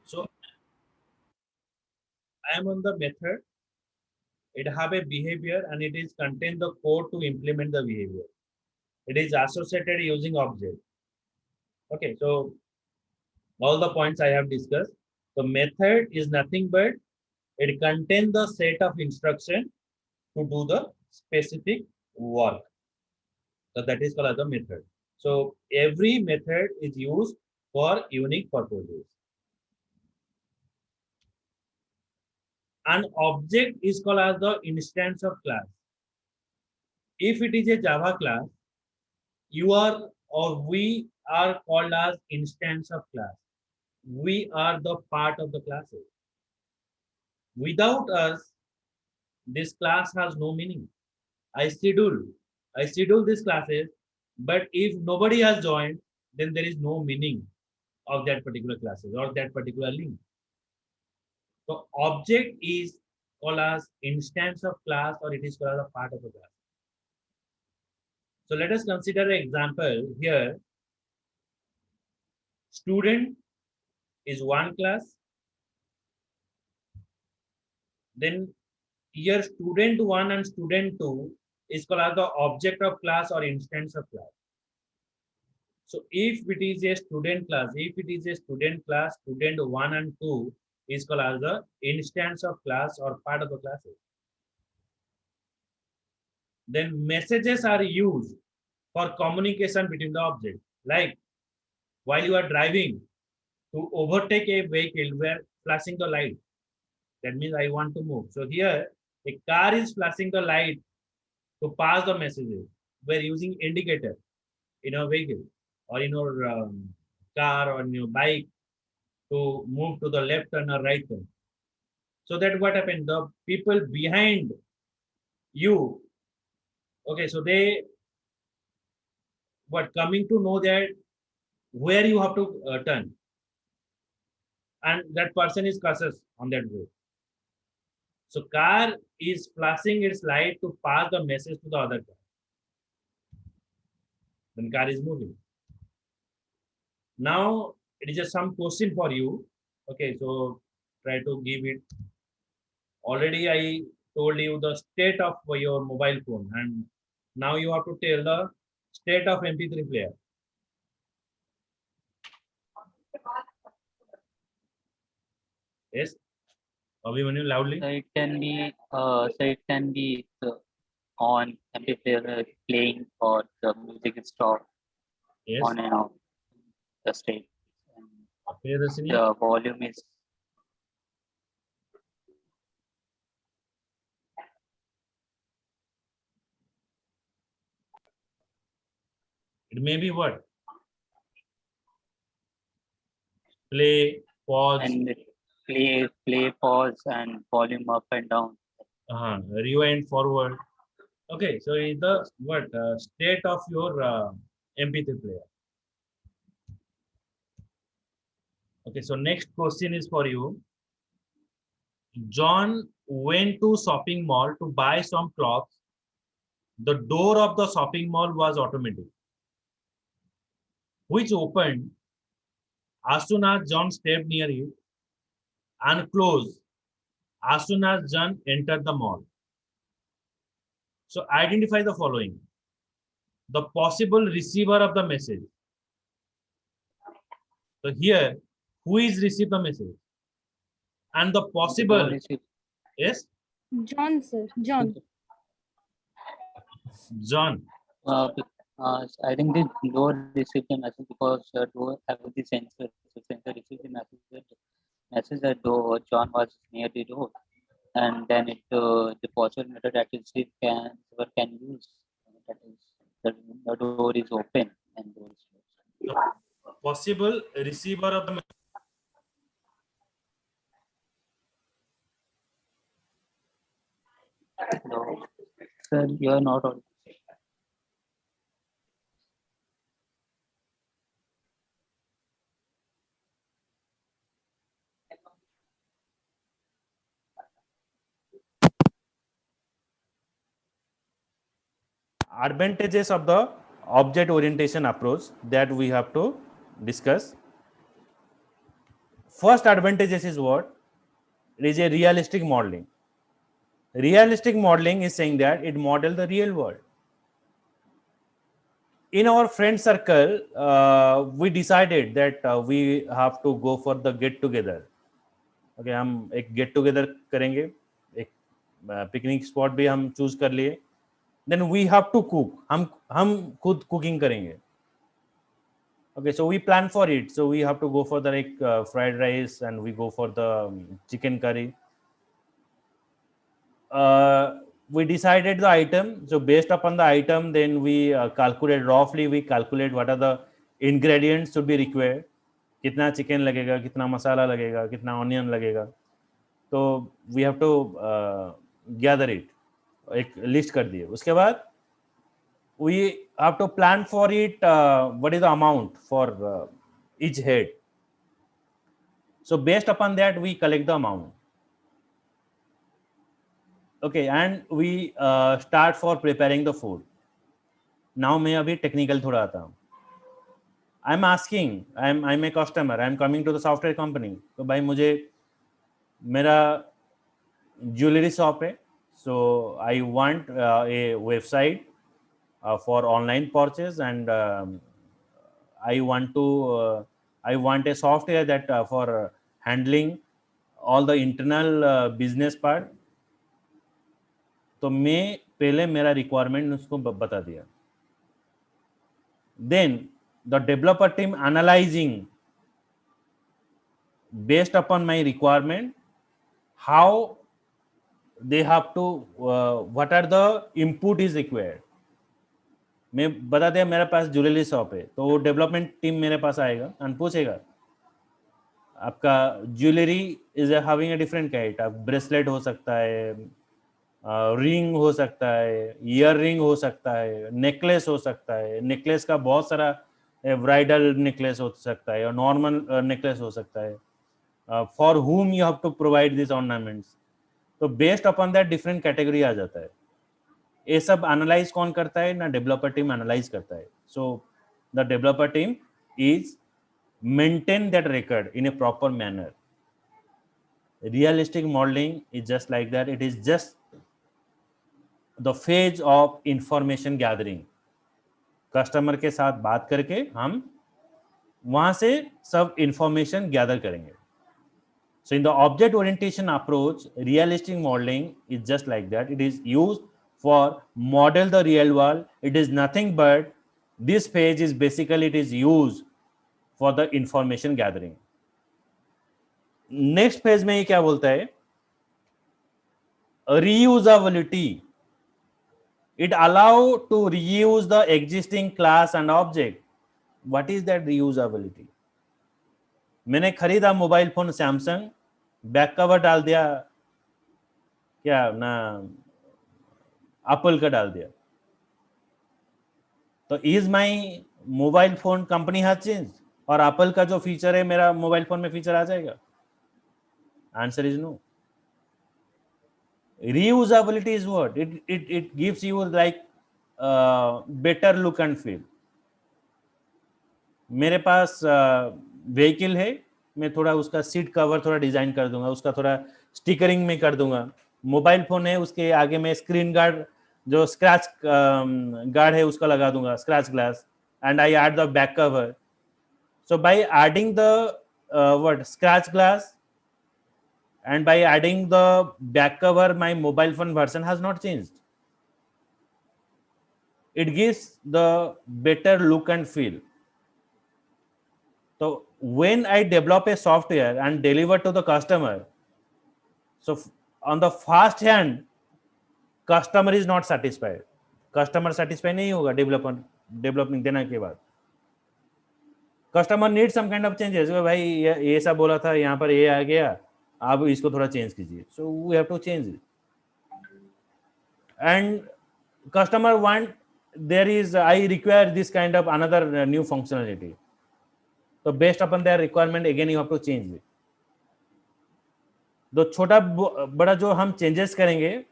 So I am on the method. It have a behavior and it is contain the code to implement the behavior. It is associated using object. Okay, so all the points I have discussed. The method is nothing but it contains the set of instruction to do the specific work. So that is called as the method. So every method is used for unique purposes. An object is called as the instance of class. If it is a Java class, you are or we are called as instance of class. We are the part of the classes. Without us, this class has no meaning. I schedule. I schedule these classes, but if nobody has joined, then there is no meaning of that particular classes or that particular link. So object is called as instance of class or it is called as a part of a class. So let us consider an example here. Student is one class. Then here student one and student two is called as the object of class or instance of class. So if it is a student class, student one and two is called as the instance of class or part of the classes. Then messages are used for communication between the object. Like while you are driving to overtake a vehicle, we are flashing the light. That means I want to move. So here a car is flashing the light to pass the messages. We're using indicator in our vehicle or in our car or in your bike to move to the left turn or right turn. So that what happened? The people behind you, okay, so they what coming to know that where you have to turn, and that person is cautious on that way. So car is flashing its light to pass the message to the other car. Then car is moving. Now it is just some question for you. Okay, so try to give it. Already I told you the state of your mobile phone, and now you have to tell the state of MP3 player. Yes, Abhimanyu, loudly. So it can be on MP player playing or the music is stopped Yes. on and off the state. Priyadarshini? The volume is It may be what? Play, pause, and play, pause, and volume up and down. rewind, forward. Okay, so is the what state of your MP3 player? Okay, so next question is for you. John went to shopping mall to buy some clothes. The door of the shopping mall was automatic, which opened as soon as John stepped near it and closed as soon as John entered the mall. So identify the following. The possible receiver of the message. So here, who is received the message? And the possible, yes? John, sir. John. John. I think the door received the message because the door have the sensor. So sensor received the message that door John was near the door, and then the possible method that is it can use that is the door is open and door is closed. The possible receiver of the message. No, sir, you are not on. Advantages of the object orientation approach that we have to discuss. first advantages is what? It is a realistic modeling. Realistic modeling is saying that it model the real world. In our friend circle, we decided that we have to go for the get together. Okay, हम एक get together करेंगे, एक picnic spot भी हम choose कर लिए. Then we have to cook. हम खुद कुकिंग करेंगे. Okay, so we plan for it. So we have to go for the fried rice and we go for the chicken curry. We decided the item. So based upon the item, then we calculate roughly. We calculate what are the ingredients to be required. कितना chicken लगेगा, कितना मसाला लगेगा, कितना onion लगेगा. तो we have to gather it. एक list कर दिए. उसके बाद we have to plan for it. What is the amount for each head? So based upon that, we collect the amount. Okay, and we start for preparing the food. Now मैं अभी technical थोड़ा आता हूँ. I'm asking, I'm a customer, I'm coming to the software company. तो भाई मुझे मेरा jewellery shop है. So I want a website for online purchase, and I want a software that for handling all the internal business part. तो मैं पहले मेरा requirement उसको बता दिया. Then the developer team analyzing based upon my requirement how they have to what are the input is required. मैं बता दिया मेरे पास ज्वेलरी शॉप है, तो वो डेवलपमेंट टीम मेरे पास आएगा और पूछेगा आपका jewellery is having a different kind. आप ब्रेसलेट हो सकता है, रिंग हो सकता है, ईयर रिंग हो सकता है, नेकलेस हो सकता है. नेकलेस का बहुत सारा ब्राइडल नेकलेस हो सकता है और नॉर्मल नेकलेस हो सकता है. For whom you have to provide this ornaments. तो based upon that different category आ जाता है. ये सब एनालाइज कौन करता है? ना डेवलपर टीम एनालाइज करता है. So the developer team is maintain that record in A proper manner. Realistic modelling is just like that. It is just the phase of information gathering. Customer के साथ बात करके हम वहां से सब इंफॉर्मेशन गैदर करेंगे. So in the object orientation approach, realistic modeling is just like that. It is used for model the real world. It is nothing but this page is basically it is used for the information gathering. Next page में ये क्या बोलता है? Reusability. It allow to reuse the existing class and object. What is that reusability? मैंने खरीदा mobile phone Samsung, back cover डाल दिया क्या ना एप्पल का डाल दिया. तो is my mobile phone company has change और एप्पल का जो फीचर है मेरा मोबाइल फोन में फीचर आ जाएगा? Answer is no. Reusability is what? It gives you like better look and feel. मेरे पास व्हीकल है, मैं थोड़ा उसका सीट कवर थोड़ा डिजाइन कर दूंगा, उसका थोड़ा स्टिकरिंग में कर दूंगा. मोबाइल फोन है, उसके आगे में स्क्रीन गार्ड जो स्क्रैच गार्ड है उसका लगा दूंगा, scratch glass, and I add the back cover. So by adding the what scratch glass and by adding the back cover, my mobile phone version has not changed. It gives the better look and feel. So when I develop a software and deliver to the customer, so on the first hand, customer is not satisfied. Customer satisfied नहीं होगा developing देने के बाद. Customer needs some kind of changes. भाई ये सब बोला था, यहाँ पर ये आ गया, आप इसको थोड़ा चेंज कीजिए. So we have to change it. And customer want I require this kind of another new functionality. So based upon their requirement, again you have to change it. तो छोटा बड़ा जो हम चेंजेस करेंगे,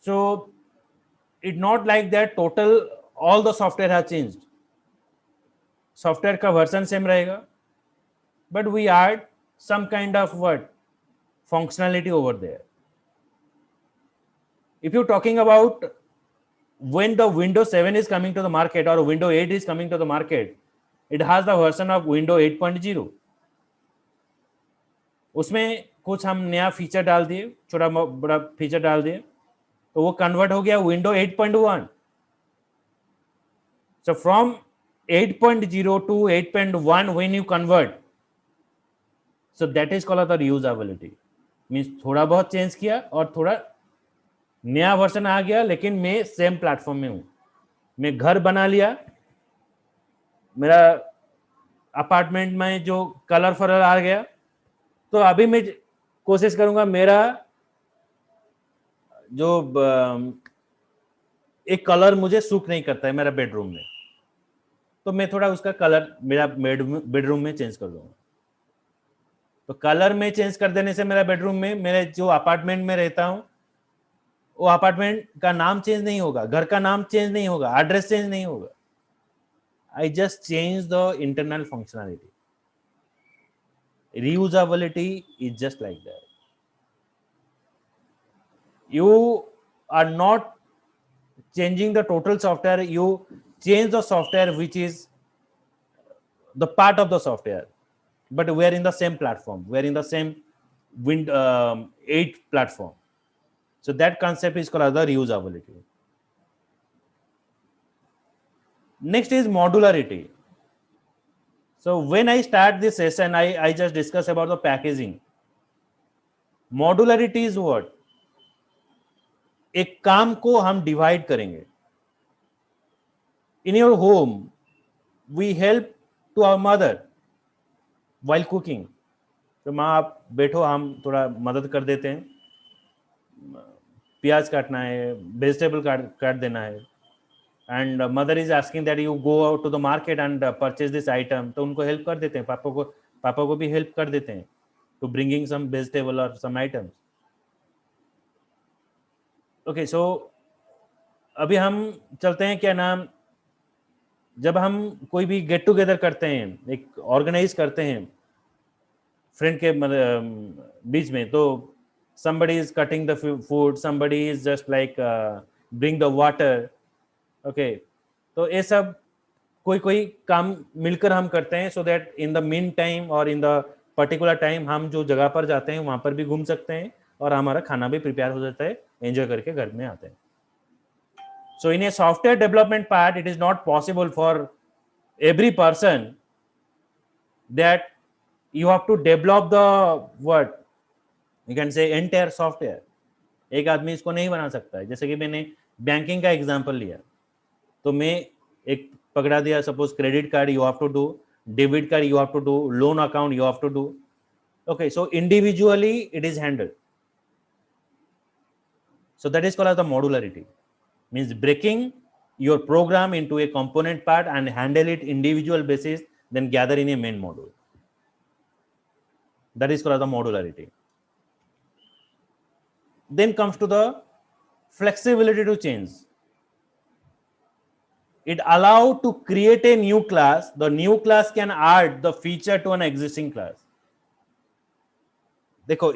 so it not like that total all the software has changed. Software का version same रहेगा, but we add some kind of what functionality over there. If you're talking about when the Windows 7 is coming to the market or Windows 8 is coming to the market, it has the version of Windows 8.0. उसमें कुछ हम नया feature डाल दिए, छोटा बड़ा feature डाल दिए, तो वो कन्वर्ट हो गया Windows 8.1. So from 8.0 to 8.1 when you convert, so that is called the reusability. Means थोड़ा बहुत चेंज किया और थोड़ा नया वर्जन आ गया, लेकिन मैं सेम प्लेटफॉर्म में हूं. मैं घर बना लिया, मेरा अपार्टमेंट में जो कलर फलर आ गया, तो अभी मैं कोशिश करूंगा मेरा जो एक कलर मुझे सूट नहीं करता है मेरा बेडरूम में, तो मैं थोड़ा उसका कलर मेरा बेडरूम में चेंज कर दूंगा. तो कलर में चेंज कर देने से मेरा बेडरूम में, मेरे जो अपार्टमेंट में रहता हूं, वो अपार्टमेंट का नाम चेंज नहीं होगा, घर का नाम चेंज नहीं होगा, एड्रेस चेंज नहीं होगा. I just change the internal functionality. Reusability is just like that. You are not changing the total software, you change the software which is the part of the software, but we are in the same platform, we are in the same Windows 8 platform. So that concept is called the reusability. Next is modularity. So when I start this session, I just discuss about the packaging. Modularity is what? एक काम को हम divide करेंगे. In your home, we help to our mother while cooking. तो माँ आप बैठो, हम थोड़ा मदद कर देते हैं. प्याज काटना है, वेजिटेबल काट देना है. And mother is asking that you go out to the market and purchase this item, तो उनको हेल्प कर देते हैं, पापा को भी हेल्प कर देते हैं to bringing some vegetable or some items. Okay, so अभी हम चलते हैं, क्या नाम, जब हम कोई भी गेट टुगेदर करते हैं, एक ऑर्गेनाइज करते हैं फ्रेंड के बीच में, तो somebody is cutting the food, somebody is just like bring the water. Okay, तो ये सब कोई काम मिलकर हम करते हैं, so that in the mean time और इन द पर्टिकुलर टाइम हम जो जगह पर जाते हैं वहां पर भी घूम सकते हैं और हमारा खाना भी प्रिपेयर हो जाता है, एंजॉय करके घर में आते हैं. So in a software development part, it is not possible for every person that you have to develop the what you can say entire software. एक आदमी इसको नहीं बना सकता है. जैसे कि मैंने बैंकिंग का एग्जांपल लिया, तो मैं एक पकड़ा दिया, suppose credit card you have to do, debit card you have to do, loan account you have to do. Okay, so individually it is handled. So that is called as the modularity. Means breaking your program into a component part and handle it individual basis, then gather in a main module. That is called as the modularity. Then comes to the flexibility to change. It allows to create a new class. The new class can add the feature to an existing class. देखो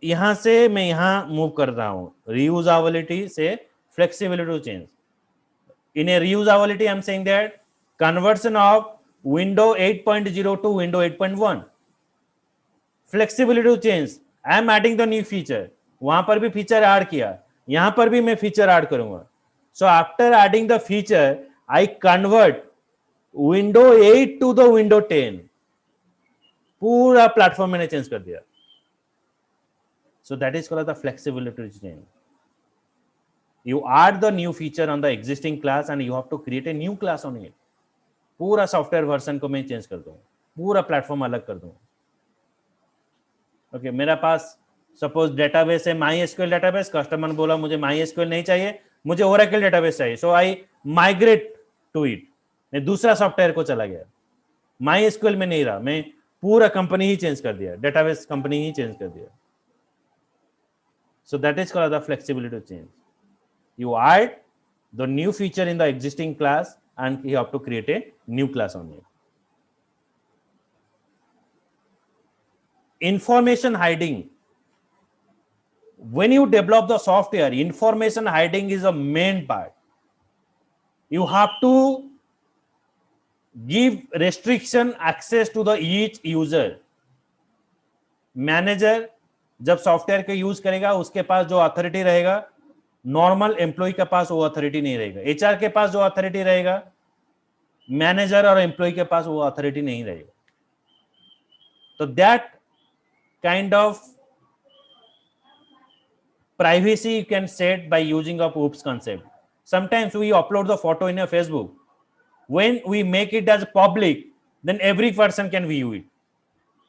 यहां से मैं यहां move कर रहा हूं, reusability से flexibility to change. In a reusability, I'm saying that conversion of Windows 8.0 to Windows 8.1. Flexibility to change. I am adding the new feature. वहां पर भी फीचर ऐड किया, यहां पर भी मैं फीचर ऐड करूंगा. So after adding the feature, I convert Windows 8 to the Windows 10. पूरा प्लेटफॉर्म मैंने चेंज कर दिया. So that is called the flexibility to change. You add the new feature on the existing class and you have to create a new class on it. पूरा software version को मैं change कर दूं, पूरा platform अलग कर दूं. Okay, मेरा पास सपोज डेटाबेस है, MySQL डेटाबेस. कस्टमर बोला मुझे MySQL नहीं चाहिए, मुझे Oracle डेटाबेस चाहिए. सो आई माइग्रेट टू इट. मैं दूसरा सॉफ्टवेयर को चला गया, MySQL में नहीं रहा, मैं पूरा कंपनी ही चेंज कर दिया, डेटाबेस कंपनी ही चेंज कर दिया. So that is called the flexibility to change. You add the new feature in the existing class and you have to create a new class on it. information hiding. When you develop the software, information hiding is a main part. You have to give restriction access to the each user. Manager जब software को use करेगा उसके पास जो authority रहेगा, normal employ के पास वो authority नहीं रहेगा. एचआर के पास जो अथॉरिटी रहेगा, मैनेजर और एम्प्लॉय के पास वो अथॉरिटी नहीं रहेगा. तो that kind of privacy you can set by using of OOPS concept. Sometimes we upload the photo in a Facebook. When we make it as public, then every person can view it.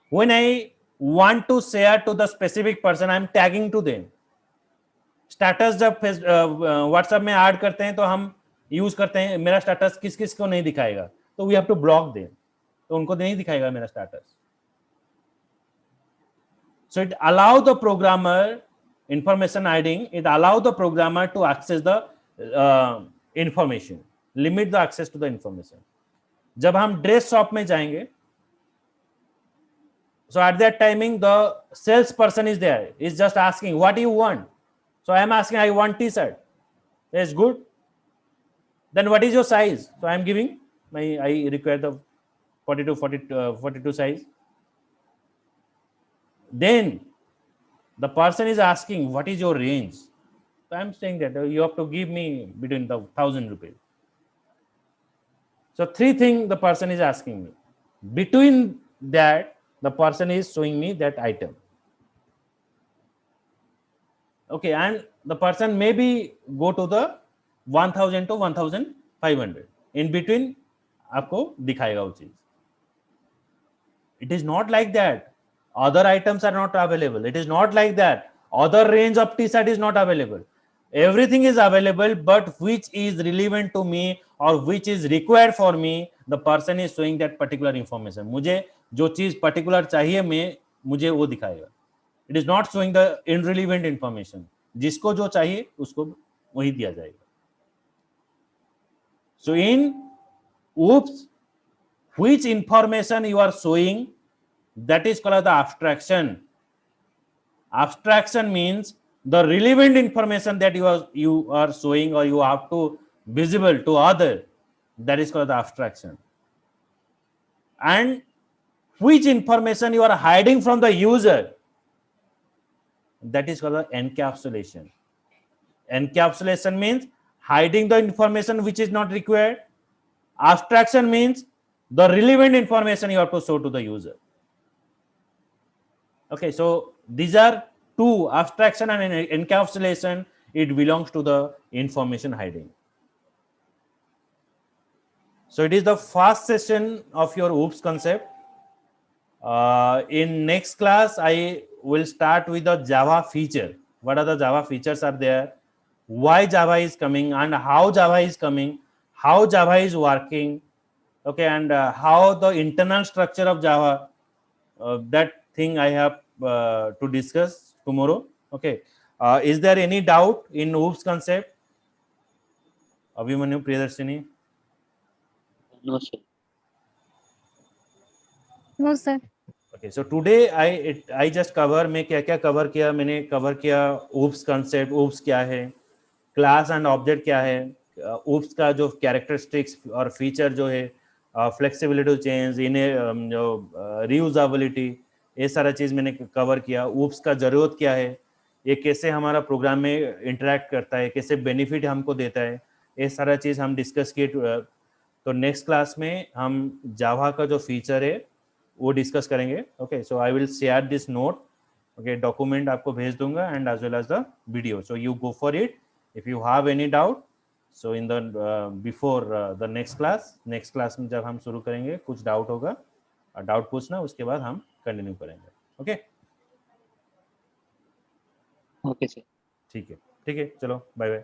When I want to share to the specific person, I am tagging to them. Status जब WhatsApp में add करते हैं तो हम use करते हैं मेरा status किस किस को नहीं दिखाएगा, तो we have to block them, तो उनको नहीं दिखाएगा मेरा status. So it allow the programmer information hiding. It allow the programmer to access the information, limit the access to the information. जब हम ड्रेस शॉप में जाएंगे, so at that timing the sales person is there, is just asking what do you want. So I am asking, I want t-shirt. Yes, good. Then what is your size? So I am giving I require the 42 size. Then the person is asking, what is your range? So I am saying that you have to give me between the 1,000 rupees. So three things the person is asking me. Between that, the person is showing me that item. Okay, and the person maybe go to the 1,000 to 1,500. In between, आपको दिखाएगा वो चीज. It is not like that. Other items are not available. It is not like that. Other range of t-shirt is not available. Everything is available, but which is relevant to me or which is required for me, the person is showing that particular information. मुझे जो चीज particular चाहिए मुझे वो दिखाएगा. It is not showing the irrelevant information. जिसको जो चाहिए उसको वही दिया जाएगा. So in OOPS, which information you are showing, that is called the abstraction. Abstraction means the relevant information that you are showing or you have to visible to other, that is called the abstraction. And which information you are hiding from the user, that is called the encapsulation. Encapsulation means hiding the information which is not required. Abstraction means the relevant information you have to show to the user. Okay, so these are two, abstraction and encapsulation. It belongs to the information hiding. So it is the first session of your OOPS concept. In next class, I will start with the Java feature. What are the Java features are there? Why Java is coming and how Java is coming, how Java is working. Okay, and how the internal structure of Java, that thing I have to discuss tomorrow. Okay, is there any doubt in OOPS concept? Abhimanyu, Priyadarshini? No, sir. No, sir. Okay, so today I just cover मैं क्या क्या cover किया, मैंने cover किया OOPS concept, OOPS क्या है, class and object क्या है, OOPS का जो characteristics और feature जो है, flexibility to change, इन्हें जो reusability, ये सारा चीज मैंने cover किया. OOPS का जरूरत क्या है, ये कैसे हमारा प्रोग्राम में इंटरेक्ट करता है, कैसे बेनिफिट हमको देता है, ये सारा चीज हम डिस्कस किए. तो नेक्स्ट क्लास में हम जावा का जो फीचर है वो डिस्कस करेंगे. Okay, so I will share this note. Okay, document आपको भेज दूंगा and as well as the video. So you go for it if you have any doubt. So in the before the next class में जब हम शुरू करेंगे कुछ doubt होगा, डाउट पूछना, उसके बाद हम कंटिन्यू करेंगे. Okay Okay, sir. ठीक है, चलो, बाय बाय.